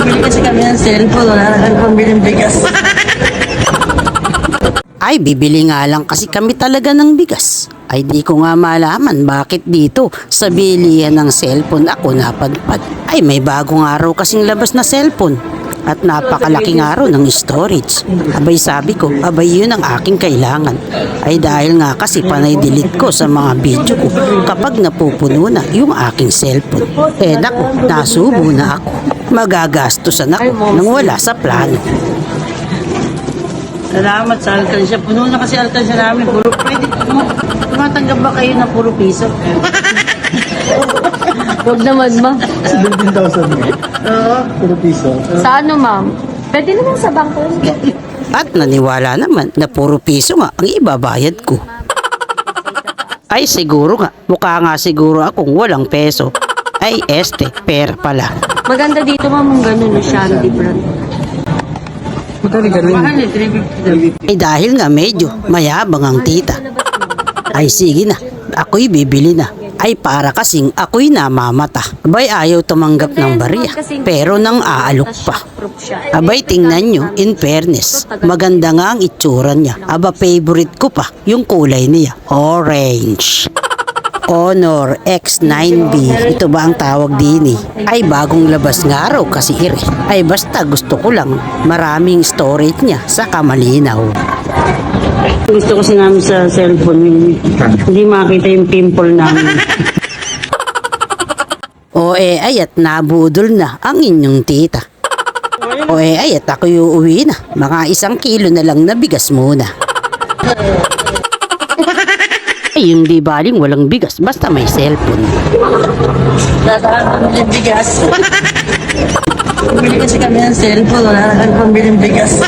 Bumili kasi kami ng cellphone, wala na kami pambiling bigas. Ay, bibili nga lang kasi kami talaga ng bigas. Ay, di ko nga malaman bakit dito sa bilihan ng cellphone ako napadpad. Ay, may bagong araw kasing labas na cellphone. At napakalaking araw ng storage. Abay sabi ko, abay yun ang aking kailangan. Ay dahil nga kasi panay delete ko sa mga video ko kapag napupuno na yung aking cellphone. Eh naku, nasubo na ako. Magagastusan ako nang wala sa plano. Salamat sa alkansya. Puno na kasi alkansya namin. Puro pwede. Tumatanggap ba kayo na puro piso? Huwag naman, ma'am. 17,000. Oo. Puro piso. Sa ano, ma'am? Pwede naman sa bangko. At naniwala naman na puro piso nga ang ibabayad ko. Ay siguro nga, mukha nga siguro akong walang peso. Ay pera pala. Maganda dito, ma'am, ang gano'n na Shandy brand. Magkano galing? Mahal eh, 350. Ay dahil nga medyo mayabang ang tita. Ay sige na, ako'y bibili na. Ay para kasing ako'y namamata. Abay ayaw tumanggap ng barya, pero nang aalok pa. Abay tingnan nyo, in fairness, maganda nga ang itsura niya. Aba favorite ko pa, yung kulay niya, orange. Honor X9B, ito ba ang tawag din eh? Ay bagong labas nga raw kasi ire. Ay basta gusto ko lang maraming storage niya sa kamalinaw. Gusto kasi namin sa cellphone, hindi makita yung pimple namin. O ay at nabudol na ang inyong tita. O ay at ako uuwi na. Mga 1 kilo na lang na bigas muna. Ay yung di baling walang bigas basta may cellphone. Nasaan pambiling bigas? Bumili kasi kami ng cellphone, wala na kami pambiling bigas.